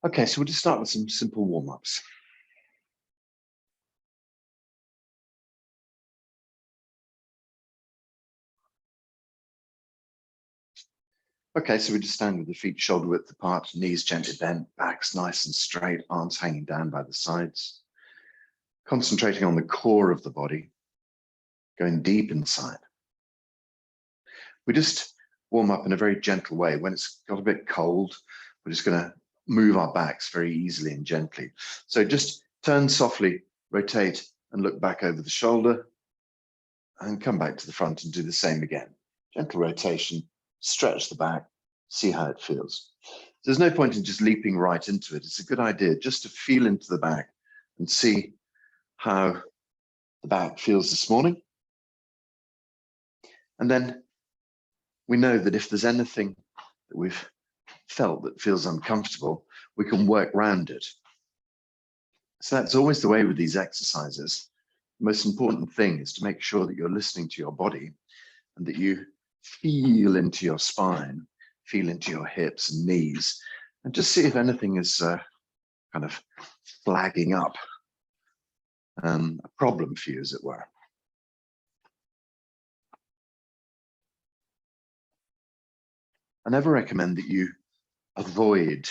Okay, so we'll just start with some simple warm-ups. Okay, so we just stand with the feet shoulder width apart, knees gently bent, backs nice and straight, arms hanging down by the sides. Concentrating on the core of the body, going deep inside. We just warm up in a very gentle way. When it's got a bit cold, we're just going to move our backs very easily and gently. So just turn softly, rotate, and look back over the shoulder, and come back to the front and do the same again. Gentle rotation, stretch the back, see how it feels. There's no point in just leaping right into it. It's a good idea just to feel into the back and see how the back feels this morning. And then we know that if there's anything that we've felt that feels uncomfortable, we can work around it. So that's always the way with these exercises. The most important thing is to make sure that you're listening to your body and that you feel into your spine, feel into your hips and knees, and just see if anything is kind of flagging up a problem for you, as it were. I never recommend that you avoid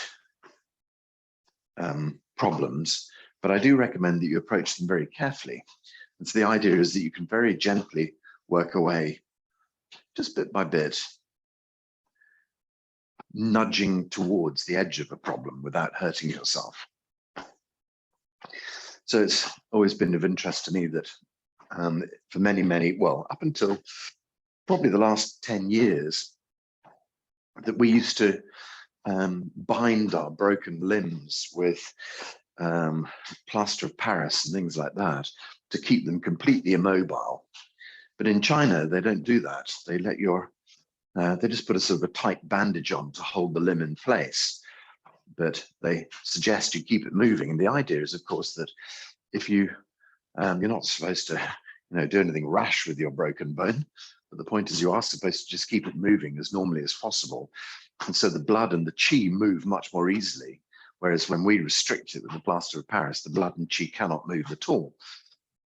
problems, but I do recommend that you approach them very carefully. And so the idea is that you can very gently work away, just bit by bit, nudging towards the edge of a problem without hurting yourself. So it's always been of interest to me that for many, well, up until probably the last 10 years, that we used to bind our broken limbs with plaster of Paris and things like that to keep them completely immobile. But in China, they don't do that. They let they just put a sort of a tight bandage on to hold the limb in place. But they suggest you keep it moving. And the idea is, of course, that if you're not supposed to, do anything rash with your broken bone, but the point is you are supposed to just keep it moving as normally as possible. And so the blood and the qi move much more easily. Whereas when we restrict it with the plaster of Paris, the blood and qi cannot move at all,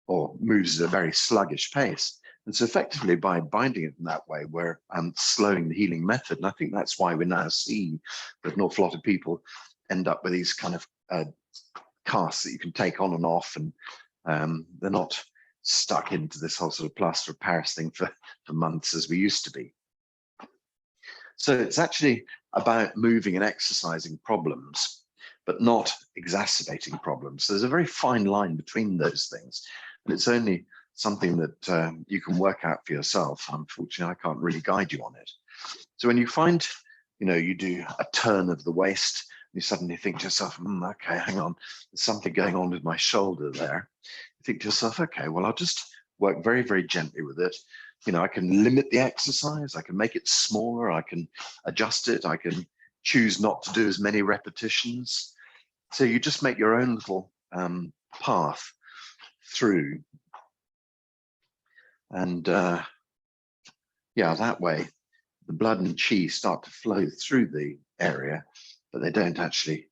or moves at a very sluggish pace. And so effectively by binding it in that way, we're slowing the healing method. And I think that's why we now see that an awful lot of people end up with these kind of casts that you can take on and off, and they're not stuck into this whole sort of plaster of Paris thing for months as we used to be. So it's actually about moving and exercising problems, but not exacerbating problems. So there's a very fine line between those things. And it's only something that you can work out for yourself. Unfortunately, I can't really guide you on it. So when you find, you do a turn of the waist, you suddenly think to yourself, okay, hang on, there's something going on with my shoulder there. You think to yourself, okay, well, I'll just work very, very gently with it. I can limit the exercise, I can make it smaller, I can adjust it, I can choose not to do as many repetitions. So you just make your own little path through. And that way the blood and qi start to flow through the area, but they don't actually,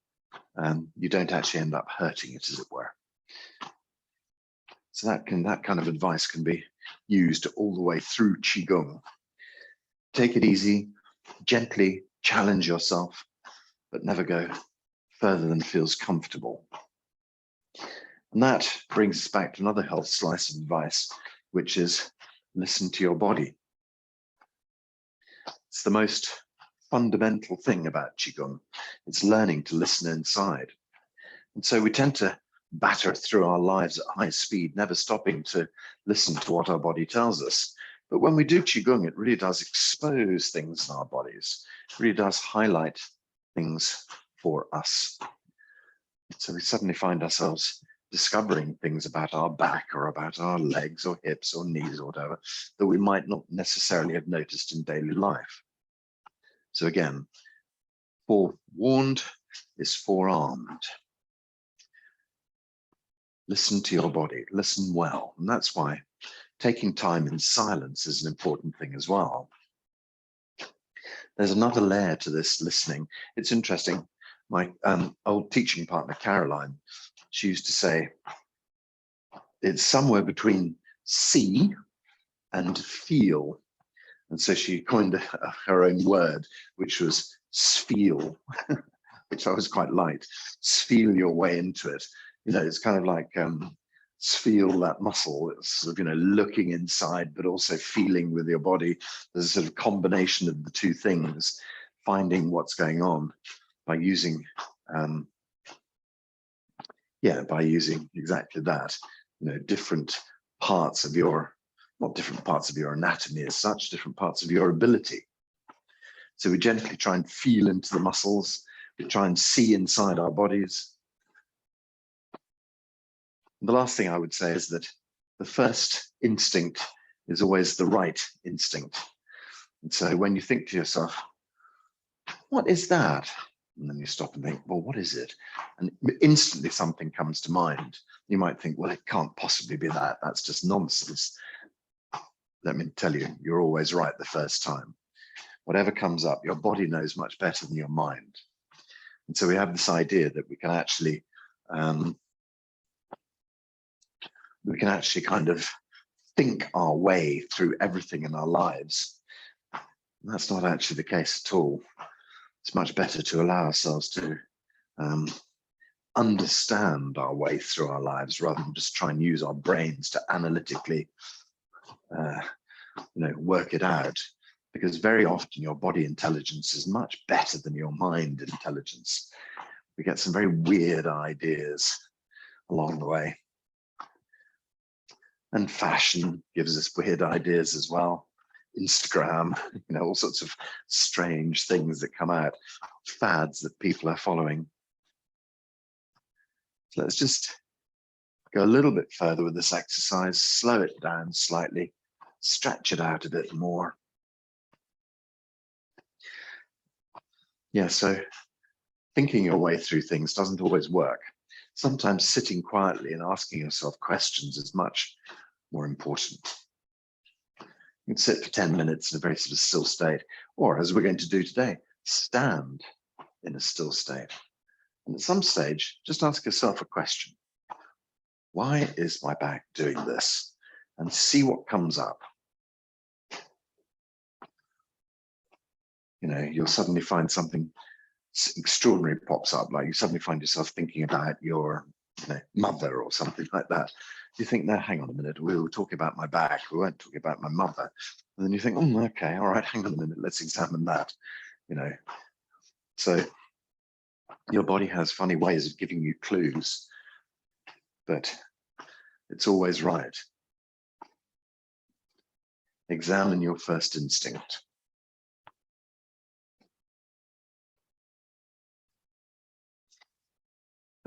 you don't actually end up hurting it, as it were. So that kind of advice can be used all the way through Qigong. Take it easy, gently challenge yourself, but never go further than feels comfortable. And that brings us back to another health slice of advice, which is listen to your body. It's the most fundamental thing about Qigong. It's learning to listen inside. And so we tend to batter through our lives at high speed, never stopping to listen to what our body tells us. But when we do Qigong, it really does expose things in our bodies. It really does highlight things for us. So we suddenly find ourselves discovering things about our back or about our legs or hips or knees or whatever that we might not necessarily have noticed in daily life. So again, forewarned is forearmed. Listen to your body, listen well. And that's why taking time in silence is an important thing as well. There's another layer to this listening. It's interesting. My old teaching partner, Caroline, she used to say, it's somewhere between see and feel. And so she coined her own word, which was sfeel, which I was quite liked. Feel your way into it. You know, it's kind of like feel that muscle. It's sort of, you know, looking inside, but also feeling with your body. There's a sort of combination of the two things, finding what's going on by using, by using exactly that. You know, different parts of your, not different parts of your anatomy as such, different parts of your ability. So we gently try and feel into the muscles. We try and see inside our bodies. And the last thing I would say is that the first instinct is always the right instinct. And so when you think to yourself, what is that? And then you stop and think, well, what is it? And instantly something comes to mind. You might think, well, it can't possibly be that. That's just nonsense. Let me tell you, you're always right the first time. Whatever comes up, your body knows much better than your mind. And so we have this idea that we can actually kind of think our way through everything in our lives. And that's not actually the case at all. It's much better to allow ourselves to understand our way through our lives rather than just try and use our brains to analytically work it out, because very often your body intelligence is much better than your mind intelligence. We get some very weird ideas along the way. And fashion gives us weird ideas as well. Instagram, all sorts of strange things that come out, fads that people are following. So let's just go a little bit further with this exercise, slow it down slightly, stretch it out a bit more. Yeah, so thinking your way through things doesn't always work. Sometimes sitting quietly and asking yourself questions is much more important. You can sit for 10 minutes in a very sort of still state, or as we're going to do today, stand in a still state. And at some stage, just ask yourself a question. Why is my back doing this? And see what comes up. You'll suddenly find something extraordinary pops up, like you suddenly find yourself thinking about your mother or something like that. You think, no, hang on a minute, we were talking about my back, we weren't talking about my mother. And then you think, oh, okay, all right, hang on a minute, let's examine that. So your body has funny ways of giving you clues, but it's always right. Examine your first instinct.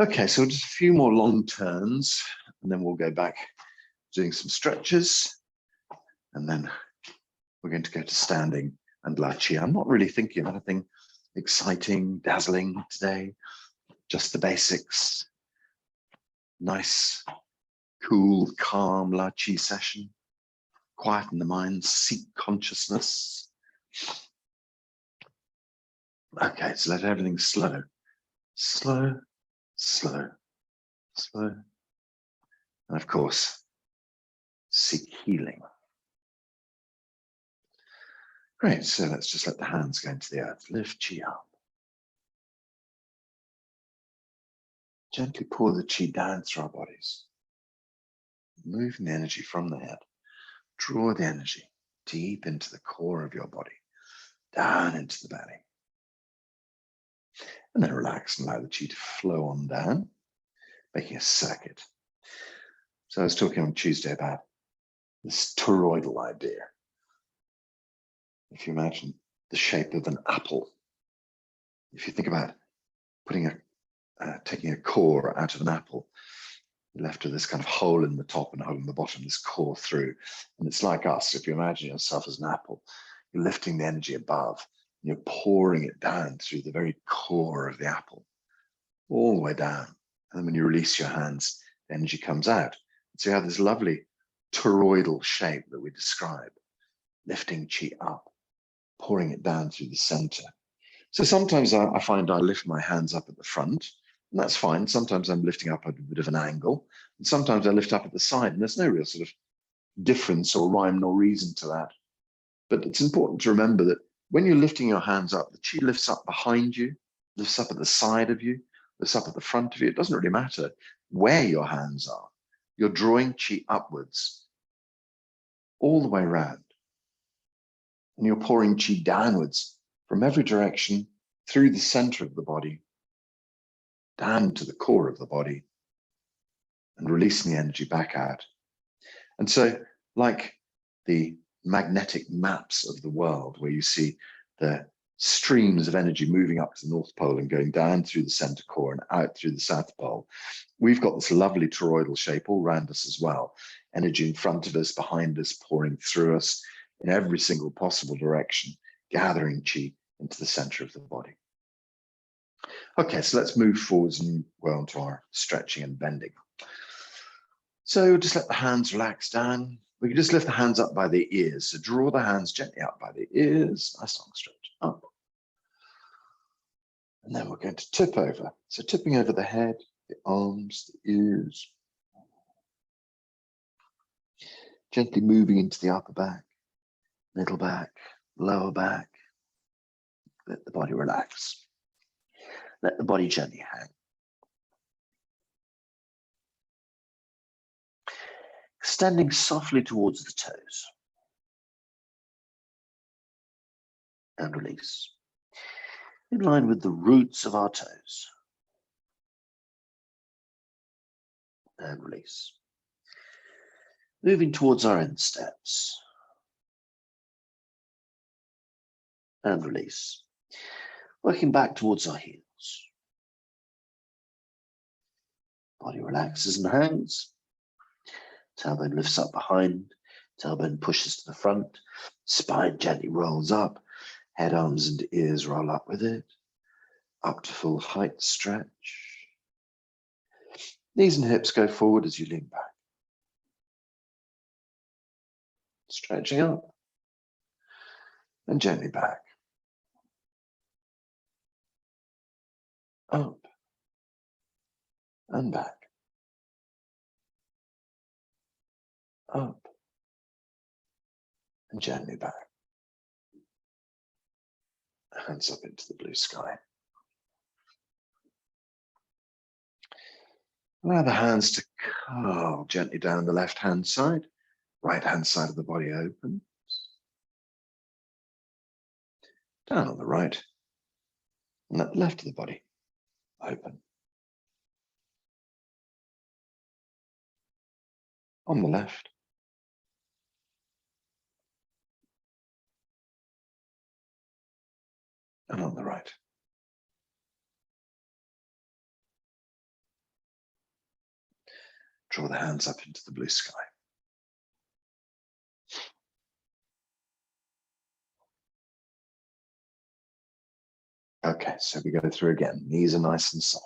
Okay, so just a few more long turns, and then we'll go back doing some stretches, and then we're going to go to standing and La Chi. I'm not really thinking of anything exciting, dazzling today, just the basics. Nice, cool, calm La Chi session. Quieten the mind, seek consciousness. Okay, so let everything slow. Slow, slow, slow. And of course, seek healing. Great, so let's just let the hands go into the earth. Lift chi up. Gently pour the chi down through our bodies. Moving the energy from the head. Draw the energy deep into the core of your body, down into the belly. And then relax and allow the chi to flow on down, making a circuit. So I was talking on Tuesday about this toroidal idea. If you imagine the shape of an apple, if you think about taking a core out of an apple, you're left with this kind of hole in the top and a hole in the bottom, this core through. And it's like us, if you imagine yourself as an apple, you're lifting the energy above, and you're pouring it down through the very core of the apple, all the way down. And then when you release your hands, the energy comes out. So you have this lovely toroidal shape that we describe, lifting chi up, pouring it down through the center, So sometimes I find I lift my hands up at the front, and that's fine. Sometimes I'm lifting up at a bit of an angle, and sometimes I lift up at the side, and there's no real sort of difference or rhyme nor reason to that. But it's important to remember that when you're lifting your hands up, the chi lifts up behind you, lifts up at the side of you, lifts up at the front of you. It doesn't really matter where your hands are. You're drawing chi upwards all the way around. And you're pouring chi downwards from every direction through the center of the body, down to the core of the body, and releasing the energy back out. And so, like the magnetic maps of the world, where you see the streams of energy moving up to the North Pole and going down through the center core and out through the South Pole, we've got this lovely toroidal shape all around us as well. Energy in front of us, behind us, pouring through us in every single possible direction, gathering chi into the center of the body. Okay, so let's move forwards and well into our stretching and bending. So just let the hands relax down. We can just lift the hands up by the ears. So draw the hands gently up by the ears. Nice long stretch up. And then we're going to tip over. So tipping over the head, the arms, the ears. Gently moving into the upper back, middle back, lower back. Let the body relax. Let the body gently hang. Extending softly towards the toes. And release. In line with the roots of our toes. And release. Moving towards our insteps. And release. Working back towards our heels. Body relaxes and hangs. Tailbone lifts up behind. Tailbone pushes to the front. Spine gently rolls up. Head, arms, and ears roll up with it. Up to full height stretch. Knees and hips go forward as you lean back. Stretching up. And gently back. Up. And back. Up. And gently back. Hands up into the blue sky. Allow the hands to curl gently down the left-hand side. Right-hand side of the body opens. Down on the right. And at the left of the body, open. On the left. And on the right. Draw the hands up into the blue sky. Okay, so we go through again. Knees are nice and soft.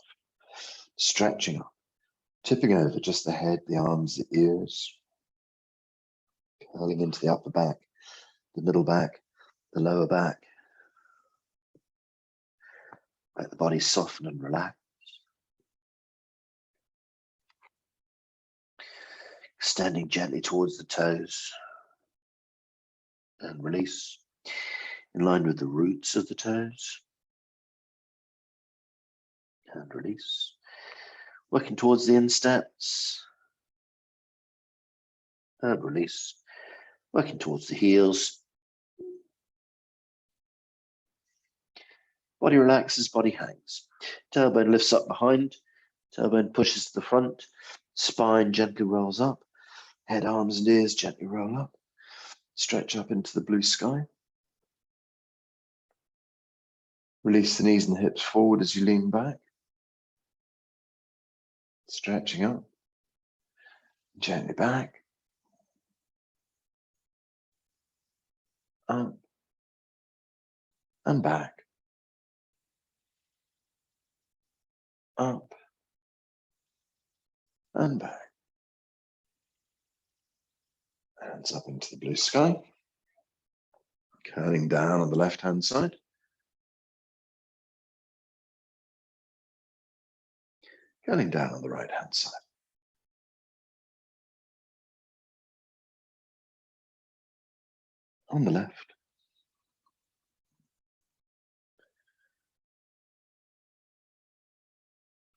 Stretching up. Tipping over just the head, the arms, the ears. Curling into the upper back, the middle back, the lower back. Let the body soften and relax. Extending gently towards the toes. And release. In line with the roots of the toes. And release. Working towards the insteps. And release. Working towards the heels. Body relaxes, body hangs. Tailbone lifts up behind. Tailbone pushes to the front. Spine gently rolls up. Head, arms, and ears gently roll up. Stretch up into the blue sky. Release the knees and the hips forward as you lean back. Stretching up. Gently back. Up. And back. Up. And back. Hands up into the blue sky. Curling down on the left-hand side. Going down on the right hand side. On the left.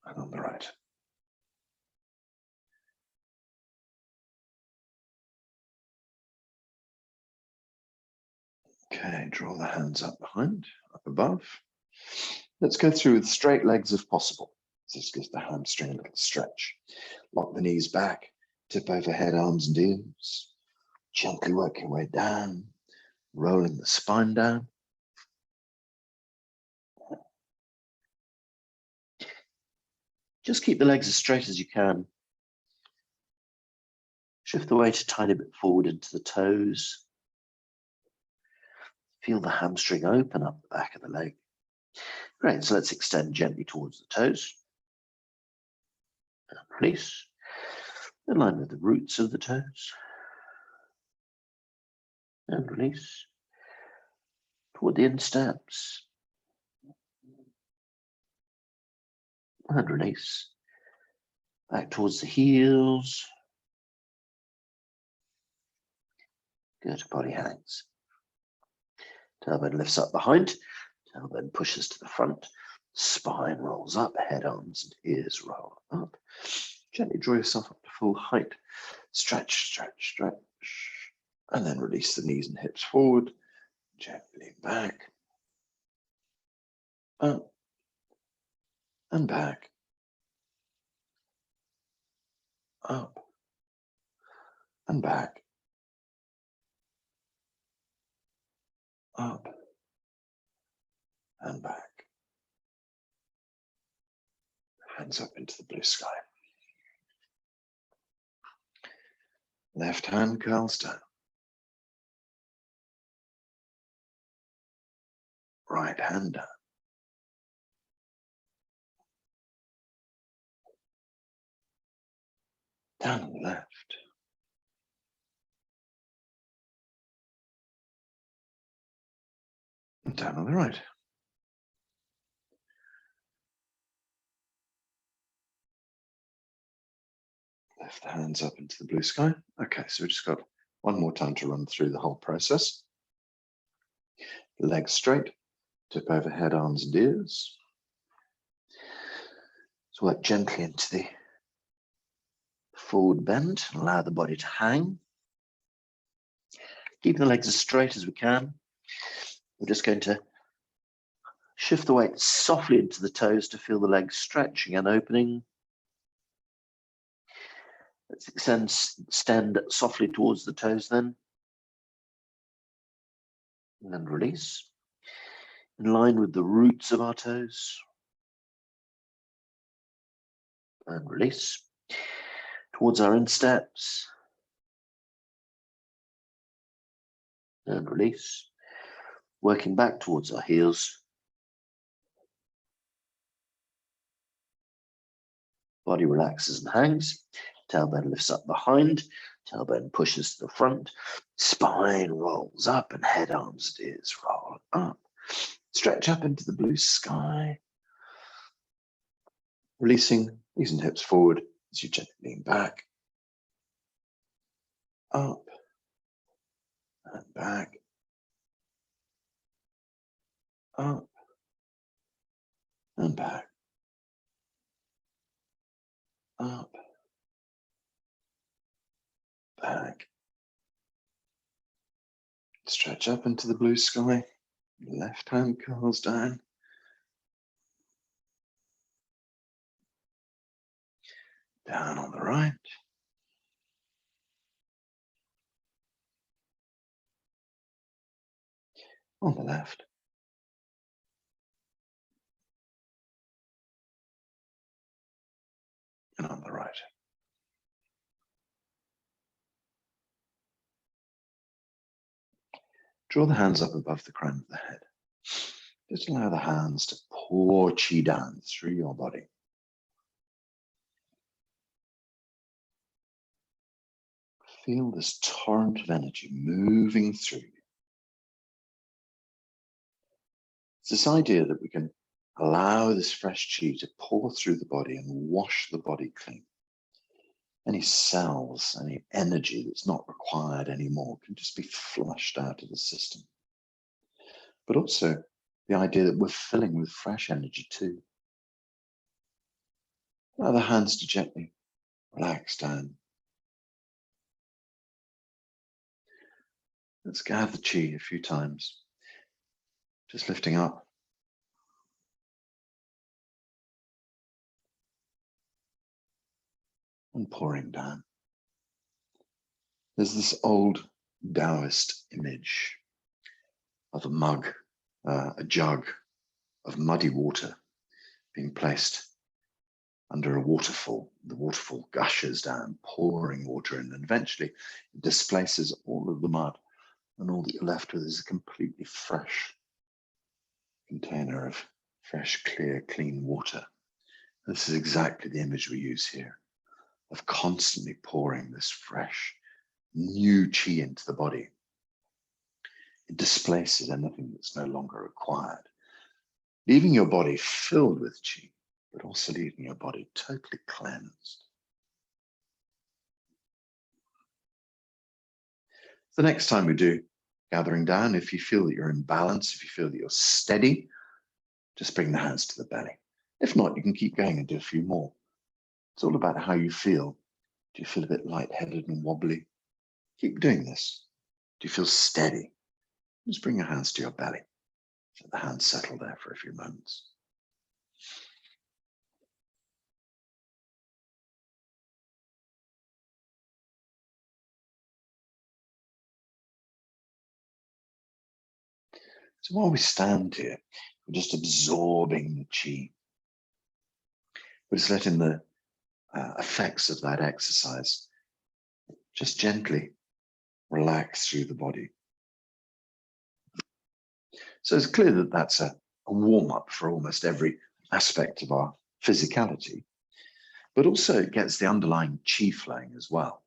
And on the right. Okay, draw the hands up behind, up above. Let's go through with straight legs if possible. This gives the hamstring a little stretch. Lock the knees back, tip over head, arms and ears. Gently work your way down, rolling the spine down. Just keep the legs as straight as you can. Shift the weight a tiny bit forward into the toes. Feel the hamstring open up the back of the leg. Great, so let's extend gently towards the toes. And release. In line with the roots of the toes. And release. Toward the insteps. And release. Back towards the heels. Good, body hangs. Tailbone lifts up behind. Tailbone pushes to the front. Spine rolls up, head, arms, and ears roll up. Gently draw yourself up to full height. Stretch, stretch, stretch. And then release the knees and hips forward. Gently back. Up. And back. Up. And back. Up. And back. Hands up into the blue sky. Left hand curls down. Right hand down. Down on the left. And down on the right. Left hands up into the blue sky. Okay, so we've just got one more time to run through the whole process. Legs straight, tip over head, arms and ears. So work gently into the forward bend and allow the body to hang. Keep the legs as straight as we can. We're just going to shift the weight softly into the toes to feel the legs stretching and opening. Let's extend softly towards the toes then. And then release. In line with the roots of our toes. And release. Towards our insteps. And release. Working back towards our heels. Body relaxes and hangs. Tailbone lifts up behind. Tailbone pushes to the front. Spine rolls up and head, arms, and ears roll up. Stretch up into the blue sky. Releasing knees and hips forward as you gently lean back. Up and back. Up and back. Up. Back. Stretch up into the blue sky. Left hand curls down. Down on the right. On the left. And on the right. Draw the hands up above the crown of the head. Just allow the hands to pour chi down through your body. Feel this torrent of energy moving through you. It's this idea that we can Allow this fresh qi to pour through the body and wash the body clean. Any cells, any energy that's not required anymore can just be flushed out of the system. But also the idea that we're filling with fresh energy too. Allow the hands to gently relax down. Let's gather qi a few times, just lifting up. And pouring down. There's this old Taoist image of a mug, a jug of muddy water being placed under a waterfall. The waterfall gushes down, pouring water in, and eventually it displaces all of the mud, and all that you're left with is a completely fresh container of fresh, clear, clean water. This is exactly the image we use here, of constantly pouring this fresh, new qi into the body. It displaces anything that's no longer required, leaving your body filled with qi, but also leaving your body totally cleansed. The next time we do gathering down, if you feel that you're in balance, if you feel that you're steady, just bring the hands to the belly. If not, you can keep going and do a few more. It's all about how you feel. Do you feel a bit lightheaded and wobbly? Keep doing this. Do you feel steady? Just bring your hands to your belly. Let the hands settle there for a few moments. So while we stand here, we're just absorbing the qi. We're just letting the effects of that exercise just gently relax through the body. So it's clear that that's a warm-up for almost every aspect of our physicality, but also it gets the underlying qi flowing as well.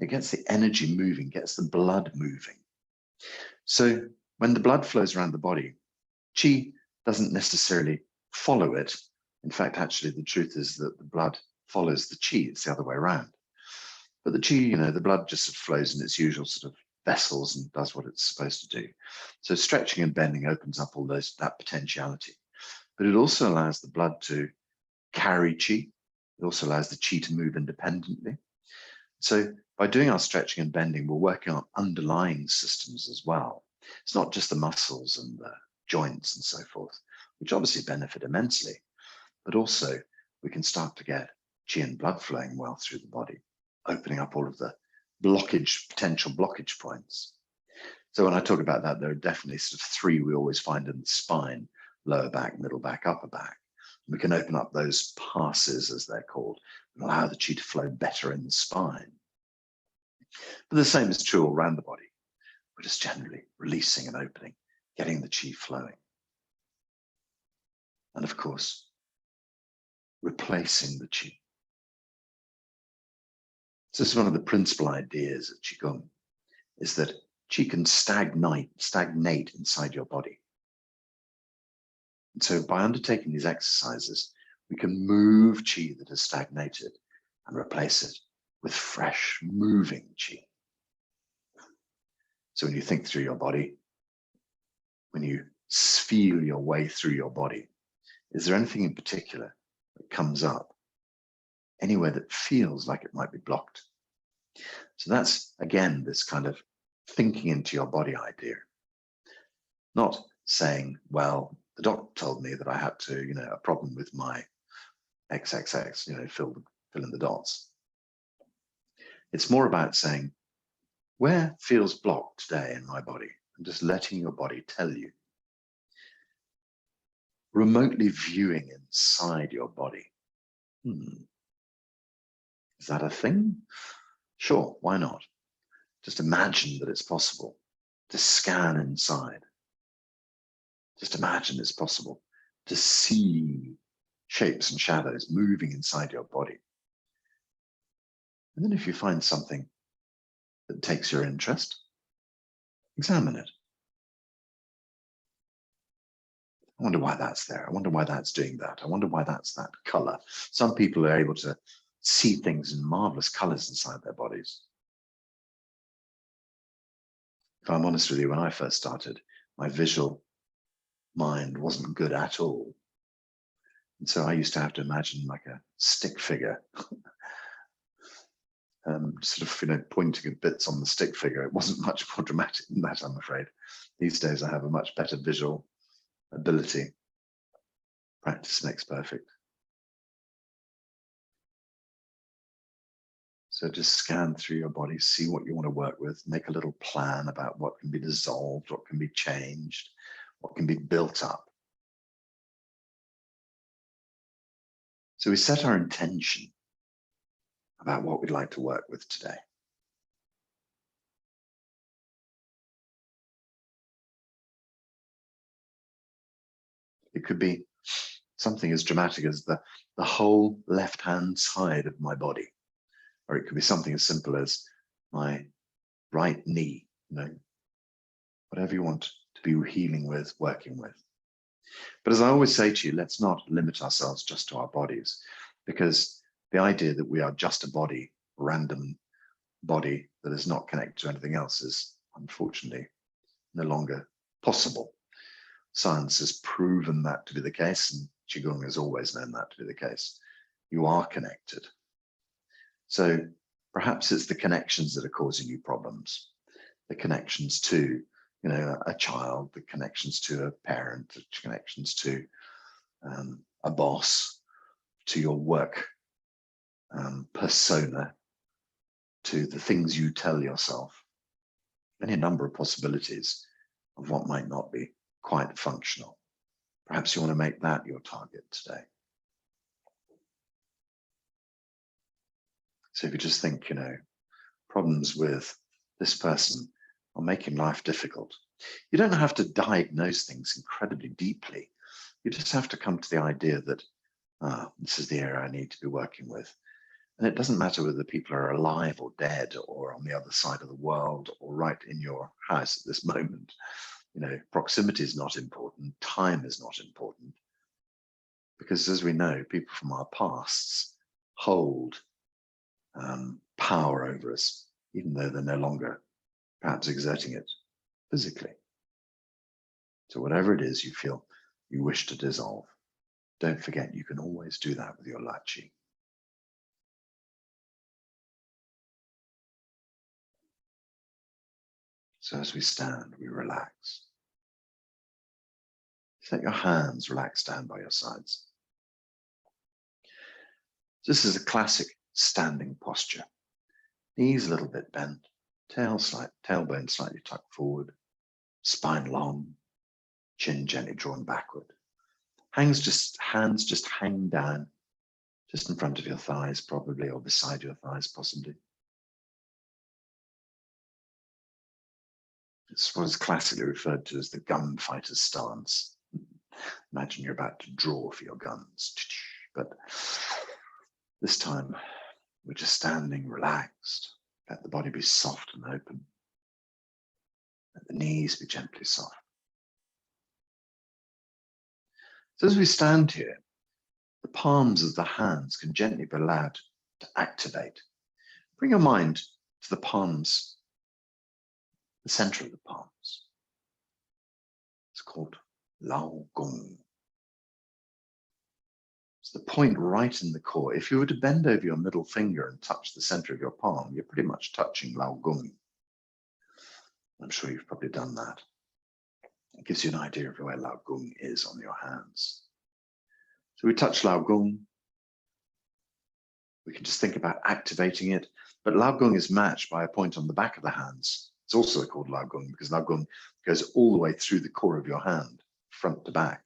It gets the energy moving, gets the blood moving. So when the blood flows around the body, qi doesn't necessarily follow it. In fact, actually, the truth is that the blood follows the qi. It's the other way around. But the qi, the blood just sort of flows in its usual sort of vessels and does what it's supposed to do. So stretching and bending opens up all that potentiality. But it also allows the blood to carry qi. It also allows the qi to move independently. So by doing our stretching and bending, we're working on underlying systems as well. It's not just the muscles and the joints and so forth, which obviously benefit immensely, but also we can start to get qi and blood flowing well through the body, opening up all of the potential blockage points. So when I talk about that, there are definitely sort of three we always find in the spine: lower back, middle back, upper back. We can open up those passes, as they're called, and allow the qi to flow better in the spine. But the same is true all around the body. We're just generally releasing and opening, getting the qi flowing. And of course, replacing the qi. So this is one of the principal ideas of Qigong, is that qi can stagnate inside your body. And so by undertaking these exercises, we can move qi that has stagnated and replace it with fresh, moving qi. So when you think through your body, when you feel your way through your body, is there anything in particular that comes up, anywhere that feels like it might be blocked? So that's, again, this kind of thinking into your body idea. Not saying, well, the doctor told me that I had to, a problem with my XXX, fill in the dots. It's more about saying, where feels blocked today in my body? And just letting your body tell you. Remotely viewing inside your body. Is that a thing? Sure, why not? Just imagine that it's possible to scan inside. Just imagine it's possible to see shapes and shadows moving inside your body. And then if you find something that takes your interest, examine it. I wonder why that's there. I wonder why that's doing that. I wonder why that's that color. Some people are able to see things in marvelous colors inside their bodies. If I'm honest with you, when I first started, my visual mind wasn't good at all. And so I used to have to imagine like a stick figure, sort of, pointing at bits on the stick figure. It wasn't much more dramatic than that, I'm afraid. These days I have a much better visual ability. Practice makes perfect. So just scan through your body, see what you want to work with, make a little plan about what can be dissolved, what can be changed, what can be built up. So we set our intention about what we'd like to work with today. It could be something as dramatic as the whole left-hand side of my body, or it could be something as simple as my right knee, whatever you want to be healing with, working with. But as I always say to you, let's not limit ourselves just to our bodies, because the idea that we are just a body, random body that is not connected to anything else is unfortunately no longer possible. Science has proven that to be the case, and Qigong has always known that to be the case. You are connected. So perhaps it's the connections that are causing you problems, the connections to, a child, the connections to a parent, the connections to a boss, to your work persona, to the things you tell yourself. Any number of possibilities of what might not be quite functional. Perhaps you want to make that your target today. So if you just think, problems with this person are making life difficult, you don't have to diagnose things incredibly deeply. You just have to come to the idea that, this is the area I need to be working with. And it doesn't matter whether people are alive or dead or on the other side of the world or right in your house at this moment. Proximity is not important. Time is not important. Because as we know, people from our pasts hold power over us, even though they're no longer perhaps exerting it physically. So whatever it is you feel you wish to dissolve, don't forget you can always do that with your lachi. So as we stand, we relax. Let your hands relax down by your sides. This is a classic standing posture. Knees a little bit bent, tailbone slightly tucked forward, spine long, chin gently drawn backward. Hands just hang down, just in front of your thighs probably, or beside your thighs possibly. It's what is classically referred to as the gunfighter's stance. Imagine you're about to draw for your guns, but this time we're just standing relaxed. Let the body be soft and open. Let the knees be gently soft. So as we stand here, the palms of the hands can gently be allowed to activate. Bring your mind to the palms, the center of the palms. It's called Lao Gong. It's the point right in the core. If you were to bend over your middle finger and touch the center of your palm, you're pretty much touching Lao Gong. I'm sure you've probably done that. It gives you an idea of where Lao Gong is on your hands. So we touch Lao Gong. We can just think about activating it, but Lao Gong is matched by a point on the back of the hands. It's also called Lao Gong because Lao Gong goes all the way through the core of your hand, front to back.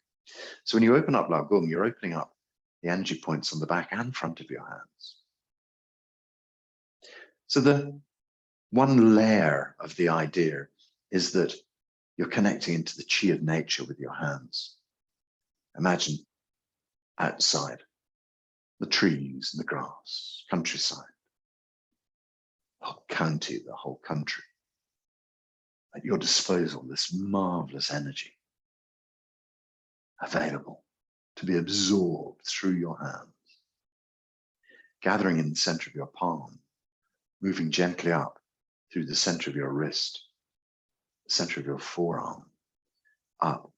So when you open up Lao Gong, you're opening up the energy points on the back and front of your hands. So the one layer of the idea is that you're connecting into the chi of nature with your hands. Imagine outside, the trees and the grass, countryside, the whole county, the whole country. At your disposal, this marvelous energy. available to be absorbed through your hands, gathering in the center of your palm, moving gently up through the center of your wrist, the center of your forearm, up,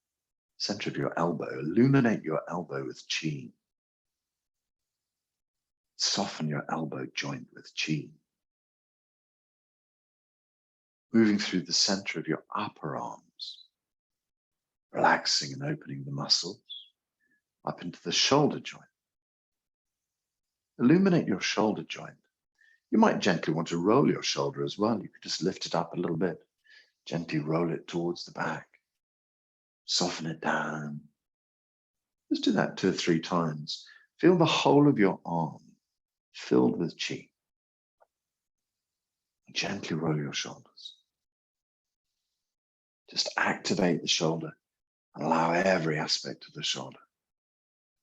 center of your elbow. Illuminate your elbow with chi. Soften your elbow joint with chi. Moving through the center of your upper arms, relaxing and opening the muscles, up into the shoulder joint. Illuminate your shoulder joint. You might gently want to roll your shoulder as well. You could just lift it up a little bit, gently roll it towards the back, soften it down. Just do that 2 or 3 times. Feel the whole of your arm filled with chi. Gently roll your shoulders. Just activate the shoulder and allow every aspect of the shoulder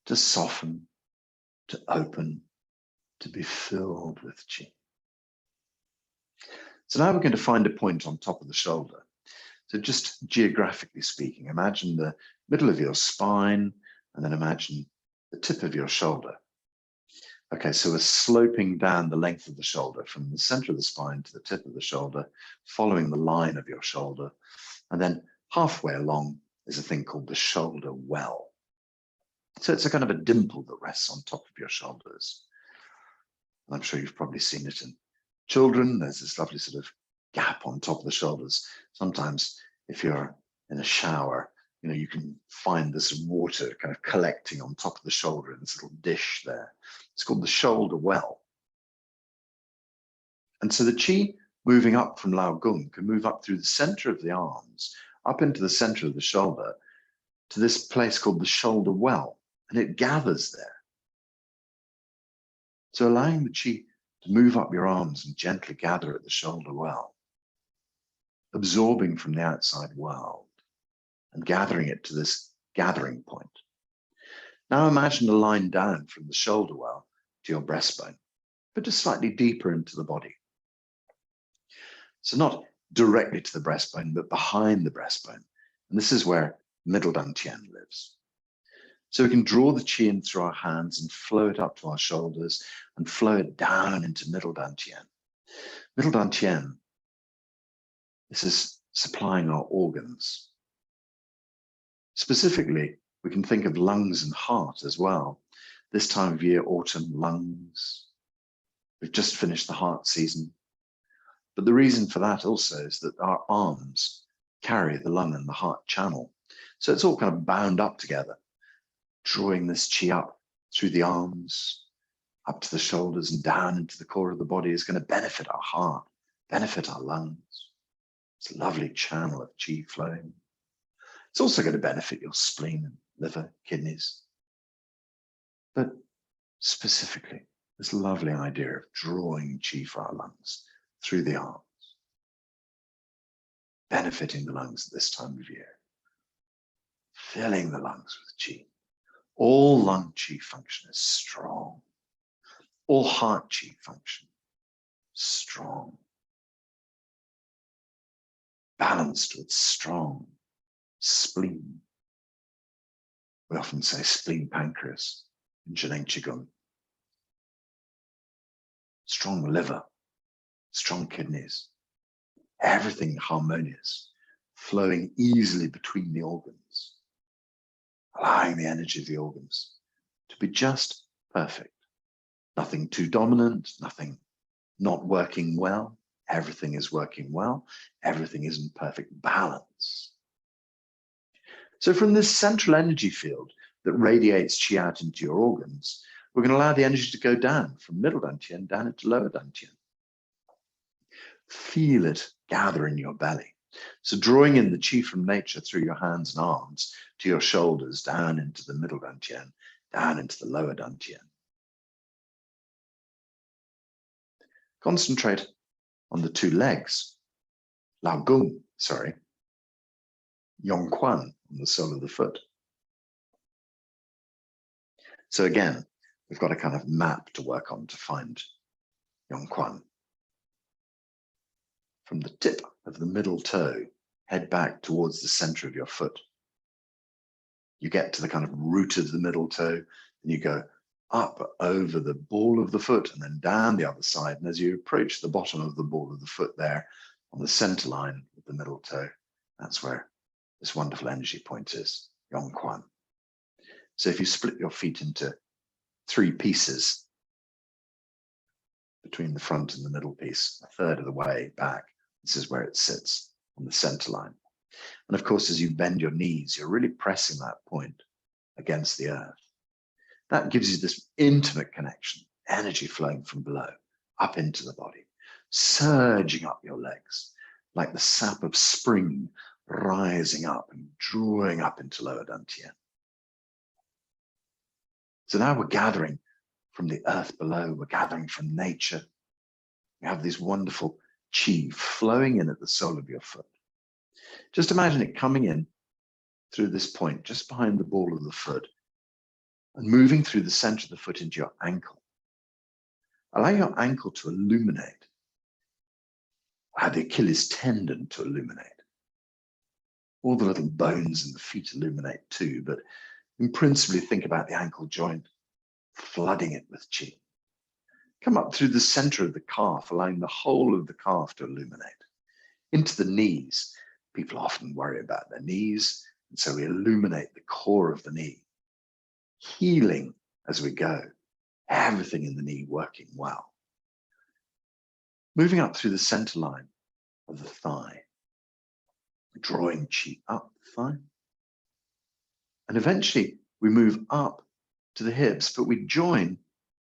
to soften, to open, to be filled with chi. So now we're going to find a point on top of the shoulder. So just geographically speaking, imagine the middle of your spine and then imagine the tip of your shoulder. Okay, so we're sloping down the length of the shoulder from the center of the spine to the tip of the shoulder, following the line of your shoulder. And then halfway along is a thing called the shoulder well. So it's a kind of a dimple that rests on top of your shoulders. And I'm sure you've probably seen it in children. There's this lovely sort of gap on top of the shoulders. Sometimes if you're in a shower, you can find this water kind of collecting on top of the shoulder in this little dish there. It's called the shoulder well. And so the chi moving up from Lao Gung can move up through the center of the arms, up into the center of the shoulder, to this place called the shoulder well, and it gathers there. So allowing the chi to move up your arms and gently gather at the shoulder well, absorbing from the outside world and gathering it to this gathering point. Now imagine a line down from the shoulder well to your breastbone, but just slightly deeper into the body. So not directly to the breastbone, but behind the breastbone. And this is where middle dantian lives. So we can draw the chi in through our hands and flow it up to our shoulders and flow it down into middle dantian. Middle dantian, this is supplying our organs. Specifically, we can think of lungs and heart as well. This time of year, autumn, lungs. We've just finished the heart season. But the reason for that also is that our arms carry the lung and the heart channel. So it's all kind of bound up together, drawing this chi up through the arms, up to the shoulders and down into the core of the body is going to benefit our heart, benefit our lungs. It's a lovely channel of chi flowing. It's also going to benefit your spleen and liver, kidneys. But specifically, this lovely idea of drawing chi for our lungs through the arms, benefiting the lungs at this time of year, filling the lungs with chi. All lung chi function is strong. All heart chi function, strong. Balanced with strong spleen. We often say spleen pancreas in Zheneng Qigong. Strong liver, strong kidneys, everything harmonious, flowing easily between the organs, allowing the energy of the organs to be just perfect. Nothing too dominant, nothing not working well. Everything is working well. Everything is in perfect balance. So from this central energy field that radiates chi out into your organs, we're going to allow the energy to go down from middle dantian down into lower dantian. Feel it gather in your belly. So drawing in the chi from nature through your hands and arms to your shoulders, down into the middle dantian, down into the lower dantian. Concentrate on the 2 legs. Lao Gung, Yong Quan on the sole of the foot. So again, we've got a kind of map to work on to find Yong Quan. From the tip of the middle toe, head back towards the center of your foot. You get to the kind of root of the middle toe, and you go up over the ball of the foot and then down the other side. And as you approach the bottom of the ball of the foot there on the center line of the middle toe, that's where this wonderful energy point is, Yongquan. So if you split your feet into 3 pieces between the front and the middle piece, a third of the way back, this is where it sits on the center line. And of course, as you bend your knees, you're really pressing that point against the earth. That gives you this intimate connection, energy flowing from below up into the body, surging up your legs like the sap of spring, rising up and drawing up into lower dantian. So now we're gathering from the earth below, we're gathering from nature. We have this wonderful chi flowing in at the sole of your foot. Just imagine it coming in through this point, just behind the ball of the foot, and moving through the center of the foot into your ankle. Allow your ankle to illuminate. Allow the Achilles tendon to illuminate. All the little bones in the feet illuminate too, but principally think about the ankle joint, flooding it with chi. Come up through the center of the calf, allowing the whole of the calf to illuminate. Into the knees. People often worry about their knees, and so we illuminate the core of the knee. Healing as we go, everything in the knee working well. Moving up through the center line of the thigh, drawing chi up the thigh. And eventually we move up to the hips, but we join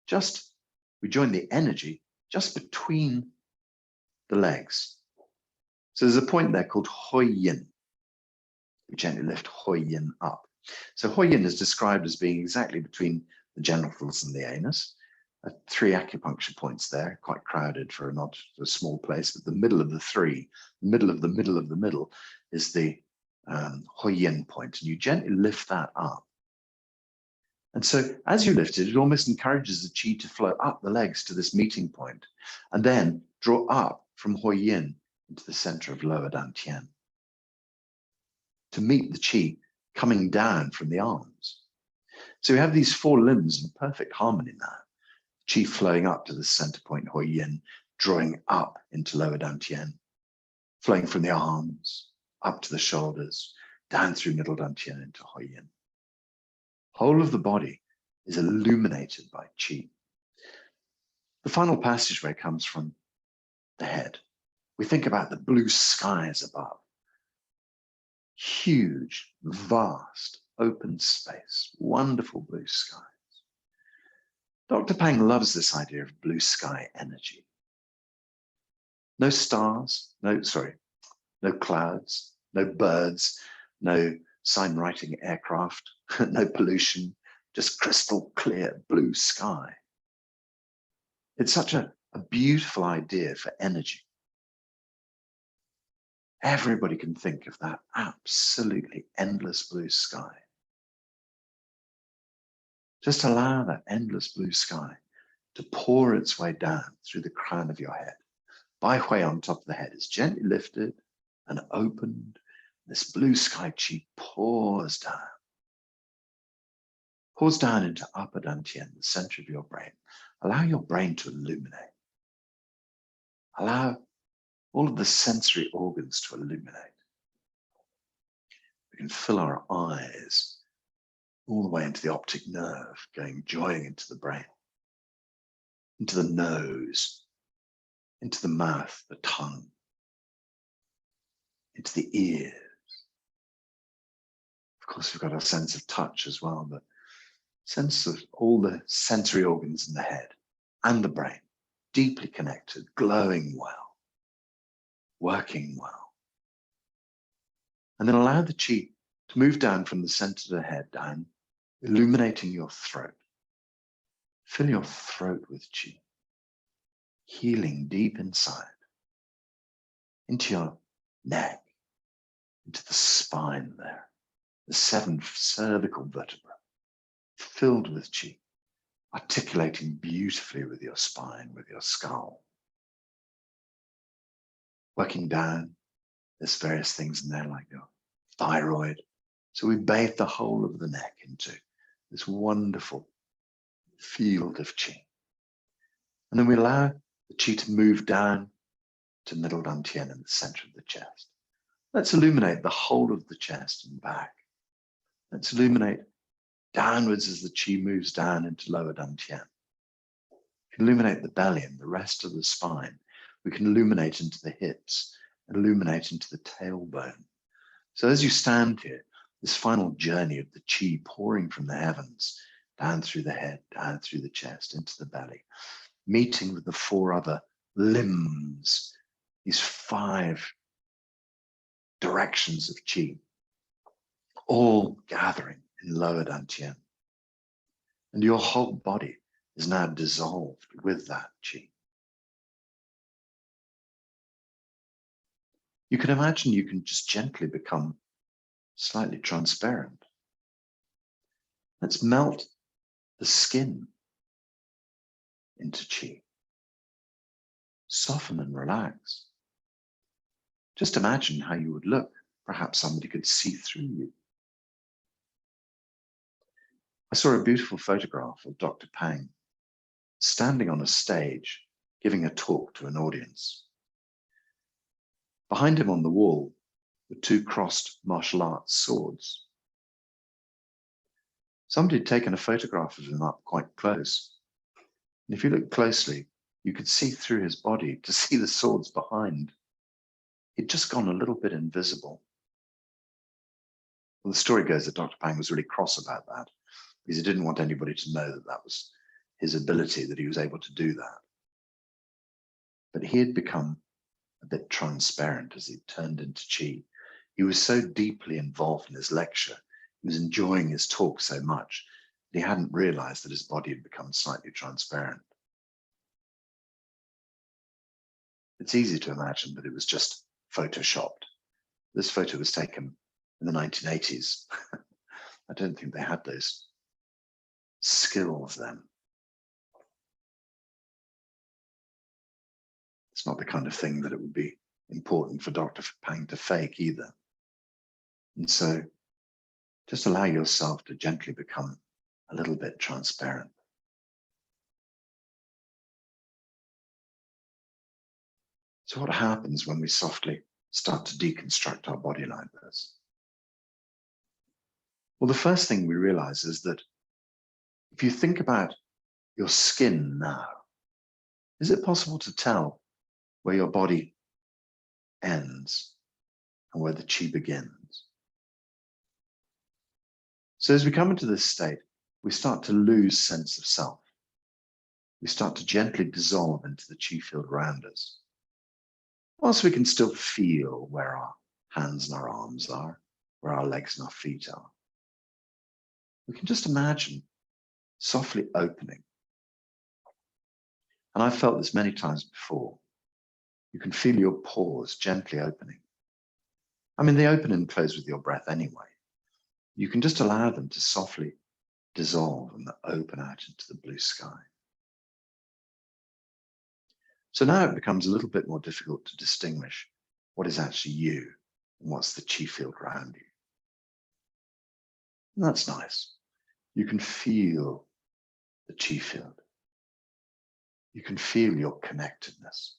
the energy just between the legs. So there's a point there called Hoi Yin. We gently lift Hoi Yin up. So Hoi Yin is described as being exactly between the genitals and the anus. 3 acupuncture points there, quite crowded for a small place, but the middle of the 3, middle of the middle is the Hoi Yin point, and you gently lift that up. And so as you lift it, it almost encourages the chi to flow up the legs to this meeting point, and then draw up from Hoi Yin into the center of lower dantian to meet the chi coming down from the arms. So we have these 4 limbs in perfect harmony now. Chi flowing up to the center point, Hoi Yin, drawing up into lower dantian, flowing from the arms, up to the shoulders, down through middle dantian into Hoi Yin. Whole of the body is illuminated by chi. The final passageway comes from the head. We think about the blue skies above. Huge, vast, open space, wonderful blue skies. Dr. Pang loves this idea of blue sky energy. No stars, no clouds, no birds, no sign writing aircraft, no pollution, just crystal clear blue sky. It's such a beautiful idea for energy. Everybody can think of that absolutely endless blue sky. Just allow that endless blue sky to pour its way down through the crown of your head. Bai Hui on top of the head is gently lifted and opened. This blue sky chi pours down into upper dantian, the center of your brain. Allow your brain to illuminate. Allow all of the sensory organs to illuminate. We can fill our eyes all the way into the optic nerve, joining into the brain, into the nose, into the mouth, the tongue, into the ears. Of course, we've got our sense of touch as well, but sense of all the sensory organs in the head and the brain, deeply connected, glowing well, working well. And then allow the chi to move down from the center of the head down, illuminating your throat. Fill your throat with chi, healing deep inside, into your neck, into the spine there, the 7 cervical vertebrae, filled with chi, articulating beautifully with your spine, with your skull. Working down, there's various things in there like your thyroid, So we bathe the whole of the neck into this wonderful field of qi. And then we allow the qi to move down to middle dantian in the center of the chest. Let's illuminate the whole of the chest and back. Let's illuminate downwards as the qi moves down into lower dantian. We can illuminate the belly and the rest of the spine. We can illuminate into the hips, illuminate into the tailbone. So as you stand here, this final journey of the qi pouring from the heavens, down through the head, down through the chest, into the belly, meeting with the 4 other limbs, these 5 directions of qi, all gathering in lower dantian. And your whole body is now dissolved with that qi. You can imagine you can just gently become slightly transparent. Let's melt the skin into qi. Soften and relax. Just imagine how you would look. Perhaps somebody could see through you. I saw a beautiful photograph of Dr. Pang standing on a stage, giving a talk to an audience. Behind him on the wall were 2 crossed martial arts swords. Somebody had taken a photograph of him up quite close. And if you look closely, you could see through his body to see the swords behind. He'd just gone a little bit invisible. Well, the story goes that Dr. Pang was really cross about that because he didn't want anybody to know that that was his ability, that he was able to do that. But he had become a bit transparent as he turned into qi. He was so deeply involved in his lecture. He was enjoying his talk so much that he hadn't realized that his body had become slightly transparent. It's easy to imagine that it was just photoshopped. This photo was taken in the 1980s. I don't think they had those skills then. It's not the kind of thing that it would be important for Dr. Pang to fake either. And so just allow yourself to gently become a little bit transparent. So what happens when we softly start to deconstruct our body like this? Well, the first thing we realize is that if you think about your skin now, is it possible to tell where your body ends and where the qi begins? So as we come into this state, we start to lose sense of self. We start to gently dissolve into the qi field around us. Whilst we can still feel where our hands and our arms are, where our legs and our feet are, we can just imagine softly opening. And I've felt this many times before. You can feel your pores gently opening. I mean, they open and close with your breath anyway. You can just allow them to softly dissolve and open out into the blue sky. So now it becomes a little bit more difficult to distinguish what is actually you and what's the qi field around you. And that's nice. You can feel the qi field. You can feel your connectedness.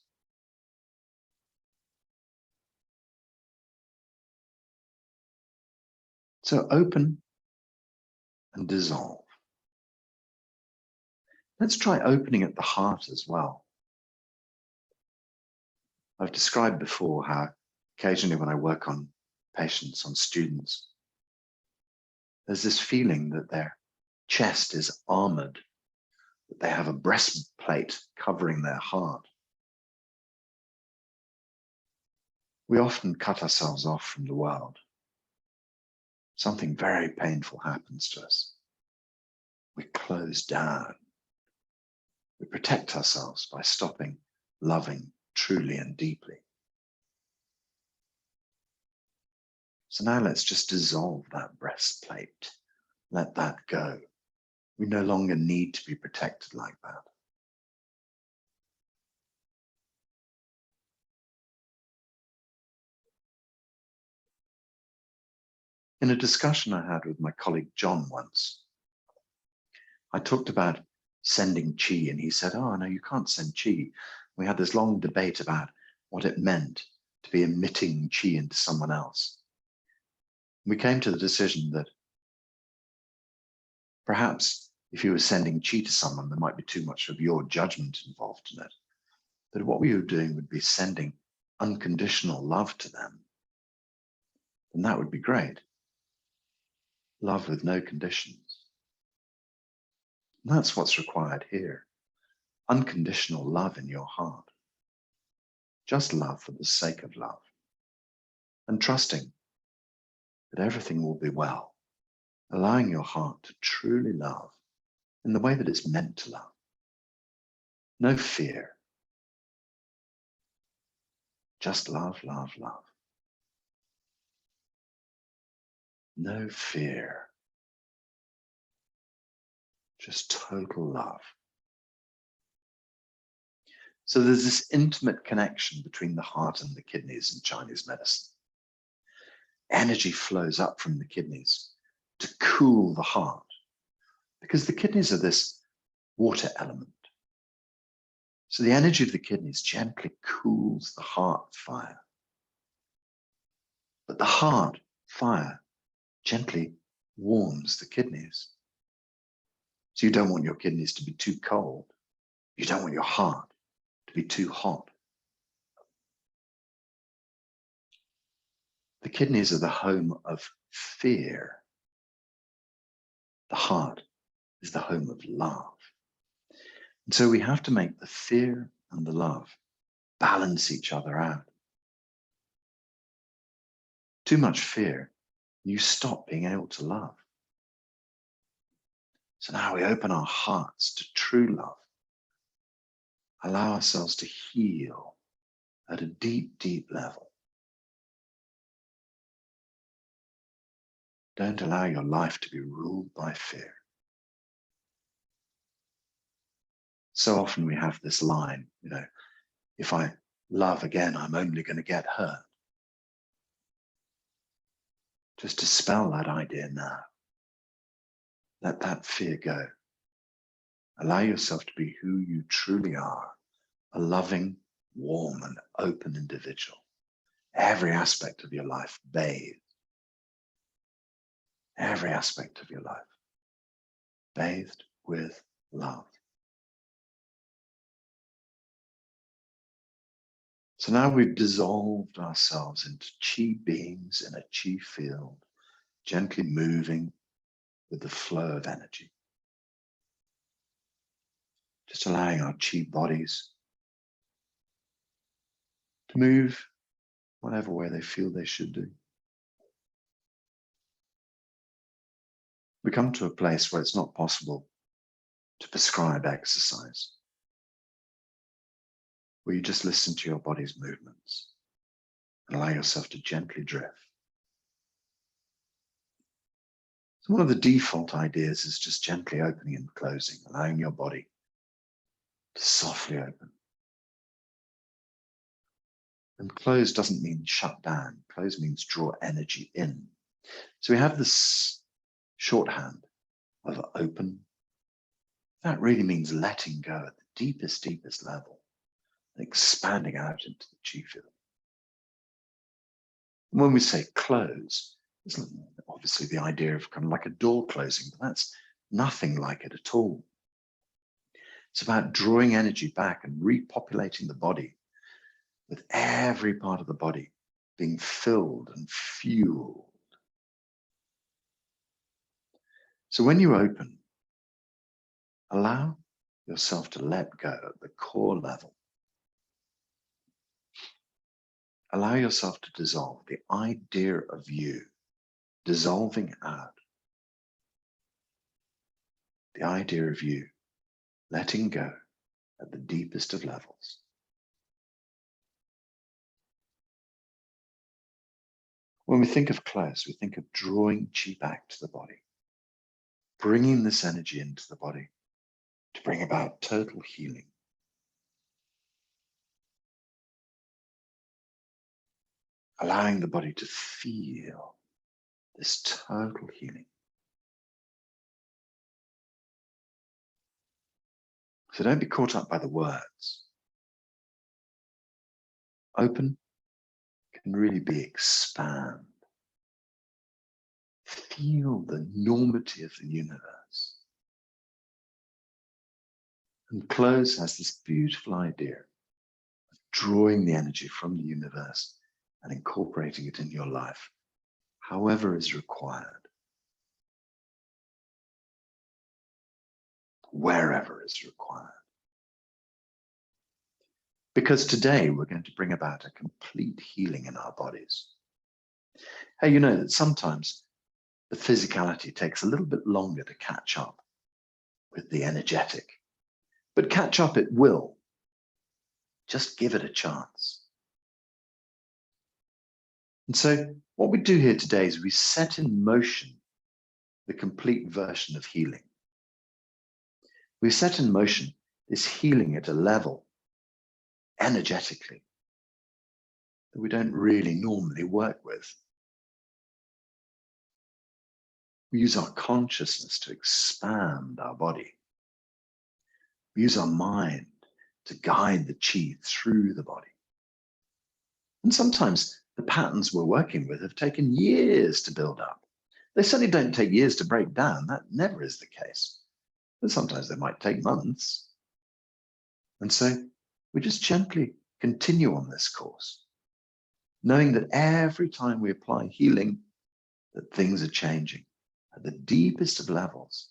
So open and dissolve. Let's try opening at the heart as well. I've described before how occasionally when I work on patients, on students, there's this feeling that their chest is armored, that they have a breastplate covering their heart. We often cut ourselves off from the world. Something very painful happens to us. We close down. We protect ourselves by stopping loving truly and deeply. So now let's just dissolve that breastplate. Let that go. We no longer need to be protected like that. In a discussion I had with my colleague John once, I talked about sending chi, and he said, "Oh, no, you can't send chi." We had this long debate about what it meant to be emitting chi into someone else. We came to the decision that perhaps if you were sending chi to someone, there might be too much of your judgment involved in it. That what we were doing would be sending unconditional love to them. And that would be great. Love with no conditions. And that's what's required here. Unconditional love in your heart. Just love for the sake of love. And trusting that everything will be well. Allowing your heart to truly love in the way that it's meant to love. No fear. Just love, love, love. No fear. Just total love. So there's this intimate connection between the heart and the kidneys in Chinese medicine. Energy flows up from the kidneys to cool the heart, because the kidneys are this water element. So the energy of the kidneys gently cools the heart fire. But the heart fire gently warms the kidneys. So you don't want your kidneys to be too cold. You don't want your heart to be too hot. The kidneys are the home of fear. The heart is the home of love. And so we have to make the fear and the love balance each other out. Too much fear, you stop being able to love. So now we open our hearts to true love. Allow ourselves to heal at a deep, deep level. Don't allow your life to be ruled by fear. So often we have this line, if I love again, I'm only going to get hurt. Just dispel that idea now. Let that fear go. Allow yourself to be who you truly are, a loving, warm, and open individual. Every aspect of your life bathed. Every aspect of your life bathed with love. So now we've dissolved ourselves into chi beings in a chi field, gently moving with the flow of energy. Just allowing our chi bodies to move whatever way they feel they should do. We come to a place where it's not possible to prescribe exercise, where you just listen to your body's movements and allow yourself to gently drift. So one of the default ideas is just gently opening and closing, allowing your body to softly open. And close doesn't mean shut down. Close means draw energy in. So we have this shorthand of open. That really means letting go at the deepest, deepest level, and expanding out into the chi field. And when we say close, it's obviously the idea of kind of like a door closing, but that's nothing like it at all. It's about drawing energy back and repopulating the body, with every part of the body being filled and fueled. So when you open, allow yourself to let go at the core level. Allow yourself to dissolve the idea of you, dissolving out. The idea of you, letting go at the deepest of levels. When we think of close, we think of drawing chi back to the body, bringing this energy into the body to bring about total healing. Allowing the body to feel this total healing. So don't be caught up by the words. Open can really be expand. Feel the enormity of the universe. And close has this beautiful idea of drawing the energy from the universe and incorporating it in your life, however is required, wherever is required. Because today we're going to bring about a complete healing in our bodies. Hey, you know that sometimes the physicality takes a little bit longer to catch up with the energetic, but catch up it will. Just give it a chance. And so what we do here today is we set in motion the complete version of healing. We set in motion this healing at a level energetically that we don't really normally work with. We use our consciousness to expand our body. We use our mind to guide the chi through the body. And sometimes the patterns we're working with have taken years to build up. They certainly don't take years to break down. That never is the case. But sometimes they might take months. And so we just gently continue on this course, knowing that every time we apply healing, that things are changing at the deepest of levels,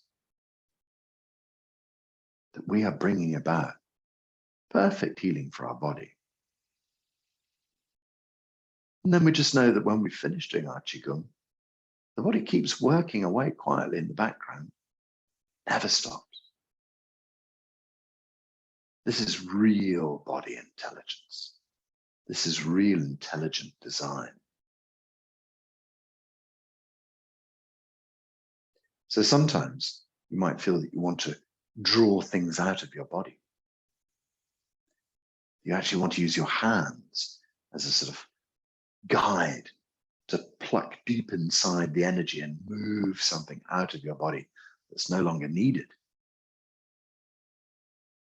that we are bringing about perfect healing for our body. And then we just know that when we finish doing our Qigong, the body keeps working away quietly in the background, never stops. This is real body intelligence. This is real intelligent design. So sometimes you might feel that you want to draw things out of your body. You actually want to use your hands as a sort of guide to pluck deep inside the energy and move something out of your body that's no longer needed.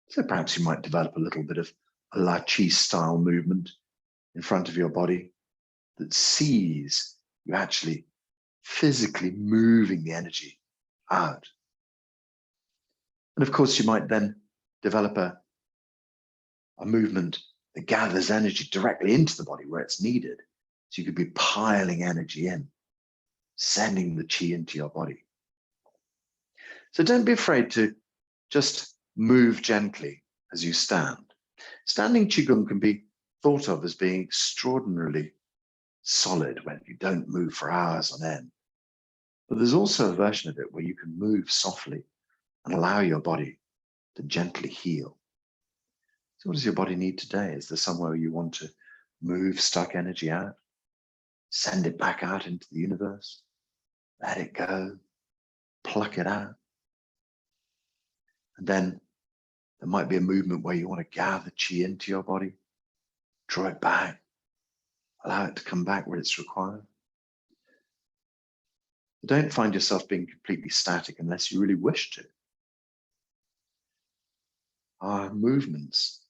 So perhaps you might develop a little bit of a La Chi style movement in front of your body that sees you actually physically moving the energy out. And of course, you might then develop a movement that gathers energy directly into the body where it's needed. So you could be piling energy in, sending the chi into your body. So don't be afraid to just move gently as you stand. Standing Qigong can be thought of as being extraordinarily solid when you don't move for hours on end. But there's also a version of it where you can move softly and allow your body to gently heal. So what does your body need today? Is there somewhere you want to move stuck energy out? Send it back out into the universe? Let it go, pluck it out. And then there might be a movement where you want to gather chi into your body, draw it back, allow it to come back where it's required. But don't find yourself being completely static unless you really wish to. Our movements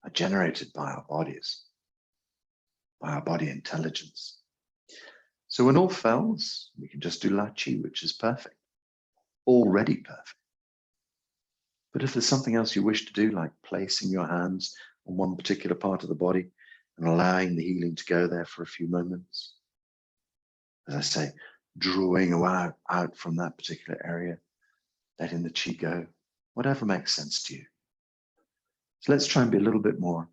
are generated by our bodies, by our body intelligence. So when all fails, we can just do La Chi, which is perfect, already perfect. But if there's something else you wish to do, like placing your hands on one particular part of the body and allowing the healing to go there for a few moments, as I say, drawing out from that particular area, letting the chi go, whatever makes sense to you. So let's try and be a little bit more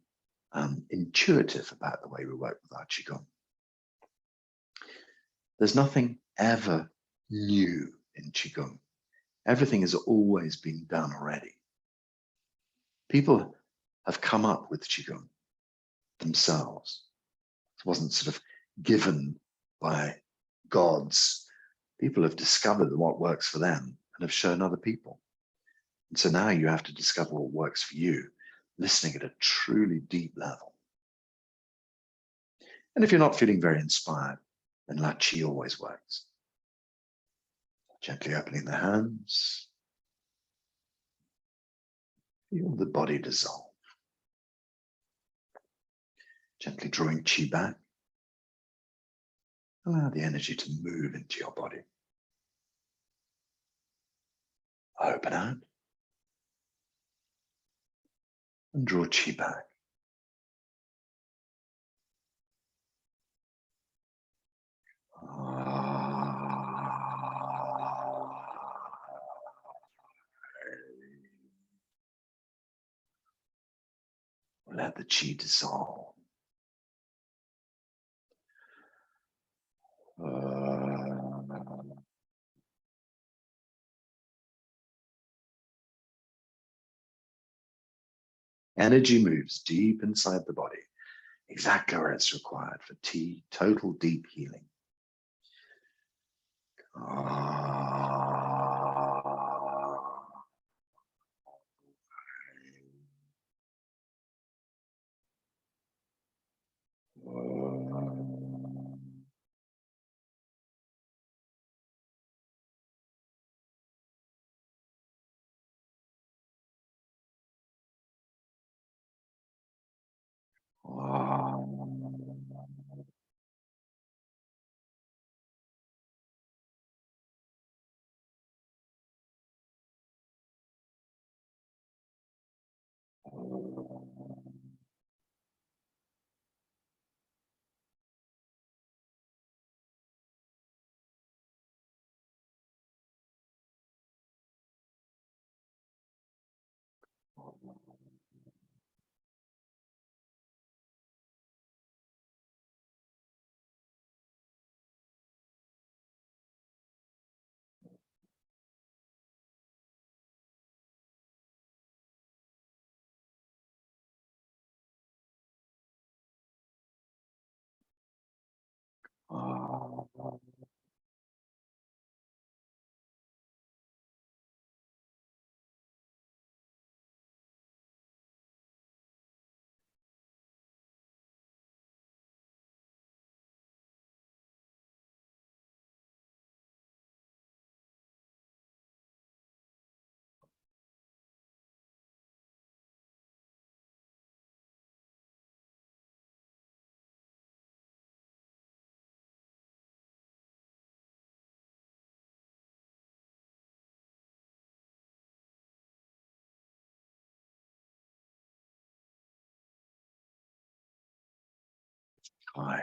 intuitive about the way we work with our Qigong. There's nothing ever new in Qigong. Everything has always been done already. People have come up with Qigong themselves. It wasn't sort of given by gods. People have discovered what works for them and have shown other people. And so now you have to discover what works for you, listening at a truly deep level. And if you're not feeling very inspired, And La Chi always works. Gently opening the hands. Feel the body dissolve. Gently drawing Chi back. Allow the energy to move into your body. Open out. And draw Chi back. Let the Chi dissolve. Energy moves deep inside the body, exactly where it's required for total deep healing.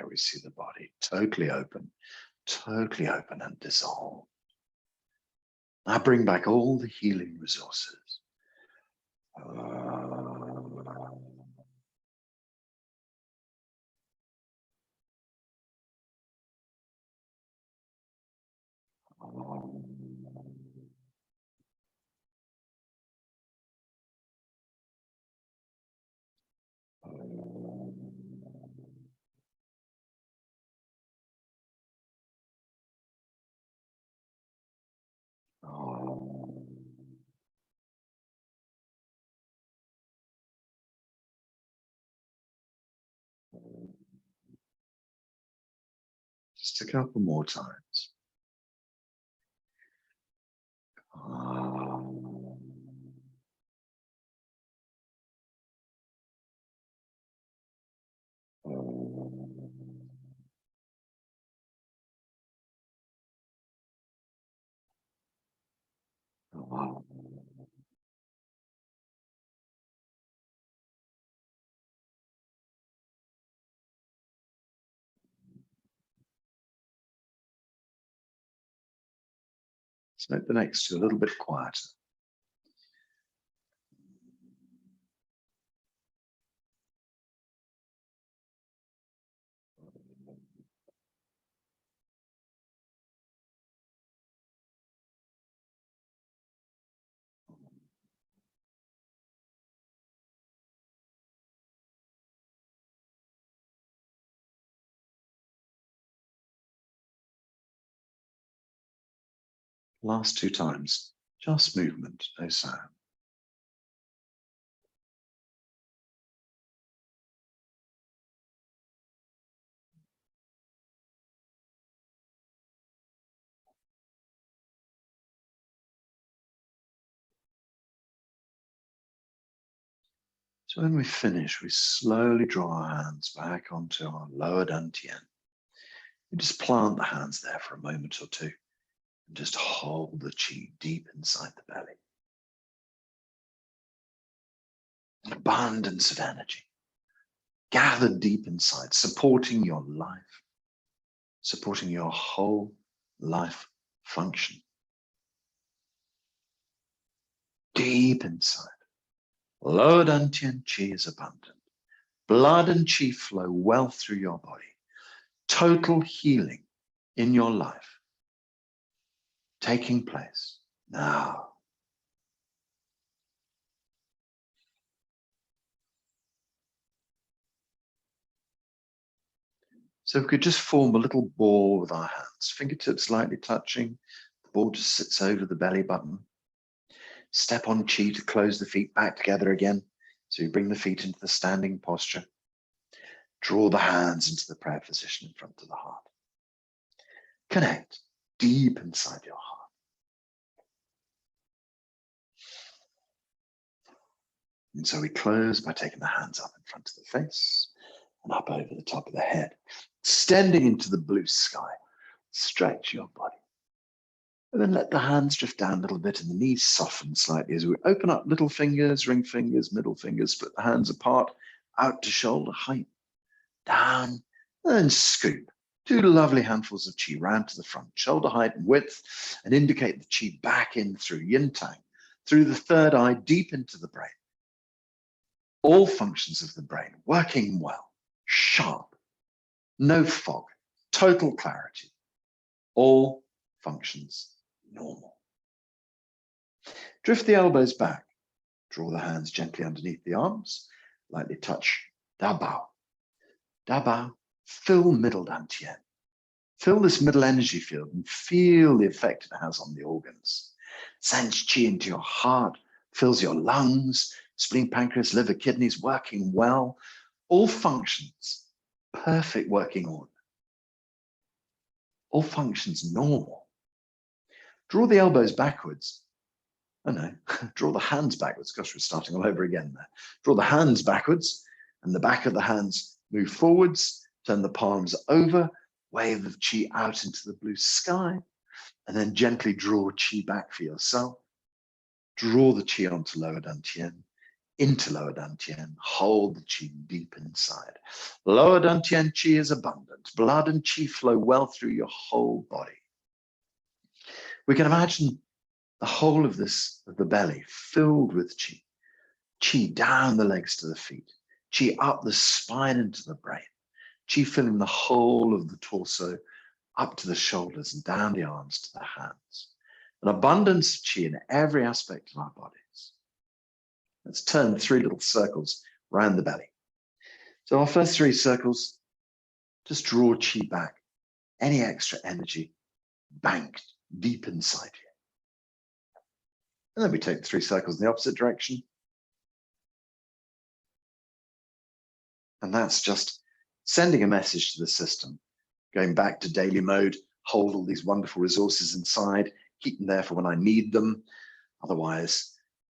We see the body totally open and dissolve. Now bring back all the healing resources. Just a couple more times. Let's make the next two a little bit quieter. Last two times, just movement, no sound. So when we finish, we slowly draw our hands back onto our lower dantian. We just plant the hands there for a moment or two and just hold the chi deep inside the belly. An abundance of energy gathered deep inside, supporting your life, supporting your whole life function. Deep inside, lower dantian chi is abundant. Blood and chi flow well through your body. Total healing in your life taking place now. So we could just form a little ball with our hands, fingertips lightly touching. The ball just sits over the belly button. Step on chi to close the feet back together again. So you bring the feet into the standing posture. Draw the hands into the prayer position in front of the heart. Connect deep inside your heart. And so we close by taking the hands up in front of the face and up over the top of the head, extending into the blue sky. Stretch your body. And then let the hands drift down a little bit and the knees soften slightly as we open up little fingers, ring fingers, middle fingers, put the hands apart, out to shoulder height, down, and scoop. 2 lovely handfuls of chi round to the front, shoulder height and width, and indicate the chi back in through yin tang, through the third eye, deep into the brain. All functions of the brain working well, sharp, no fog, total clarity. All functions normal. Drift the elbows back. Draw the hands gently underneath the arms. Lightly touch Da Bao. Da Bao, fill middle dantian. Fill this middle energy field and feel the effect it has on the organs. Sends chi into your heart, fills your lungs, spleen, pancreas, liver, kidneys working well. All functions, perfect working order. All functions normal. Draw the elbows backwards. Oh no, draw the hands backwards. Gosh, we're starting all over again there. Draw the hands backwards and the back of the hands move forwards. Turn the palms over, wave the chi out into the blue sky, and then gently draw chi back for yourself. Draw the chi onto lower dantian, into lower dantian, hold the chi deep inside. Lower dantian chi is abundant. Blood and chi flow well through your whole body. We can imagine the whole of the belly filled with chi. Chi down the legs to the feet, chi up the spine into the brain, chi filling the whole of the torso, up to the shoulders and down the arms to the hands. An abundance of chi in every aspect of our bodies. Let's turn 3 little circles around the belly. So our first 3 circles, just draw chi back. Any extra energy banked deep inside you. And then we take 3 circles in the opposite direction. And that's just sending a message to the system, going back to daily mode, hold all these wonderful resources inside, keep them there for when I need them. Otherwise,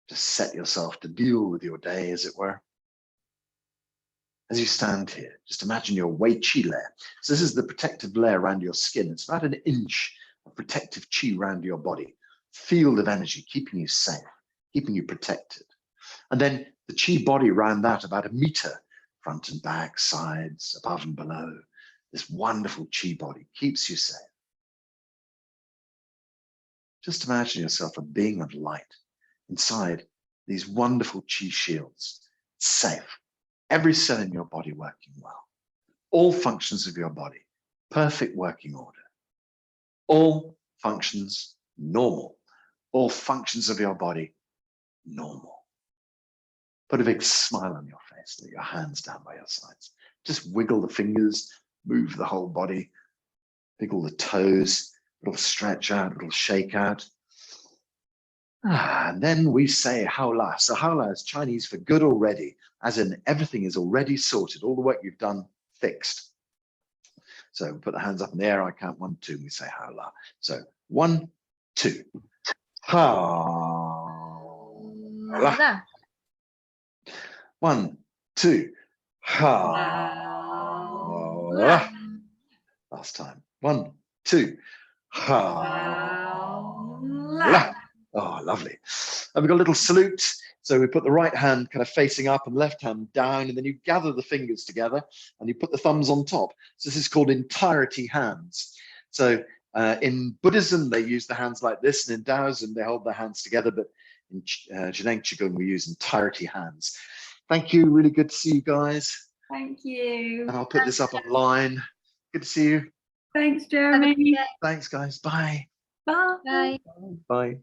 just set yourself to deal with your day, as it were. As you stand here, just imagine your Wei Qi layer. So this is the protective layer around your skin. It's about 1 inch of protective chi around your body. Field of energy, keeping you safe, keeping you protected. And then the chi body around that, about 1 meter, front and back, sides, above and below. This wonderful chi body keeps you safe. Just imagine yourself a being of light inside these wonderful chi shields, safe. Every cell in your body working well. All functions of your body, perfect working order. All functions normal. All functions of your body normal. Put a big smile on your face, let your hands down by your sides. Just wiggle the fingers, move the whole body, wiggle the toes, little stretch out, little shake out. And then we say haola. So haola is Chinese for good already, as in everything is already sorted, all the work you've done fixed. So put the hands up in the air, I count 1, 2, and we say haola. So 1, 2. Ha. 1, 2. Ha. La. Last time. 1, 2. Ha. La. Oh, lovely. And we've got a little salute. So we put the right hand kind of facing up and left hand down, and then you gather the fingers together and you put the thumbs on top. So this is called entirety hands. So in Buddhism, they use the hands like this, and in Taoism, they hold their hands together, but in Zheneng Qigong, we use entirety hands. Thank you. Really good to see you guys. Thank you. And I'll put this up online. Good to see you. Thanks, Jeremy. Thanks, guys. Bye. Bye. Bye. Bye.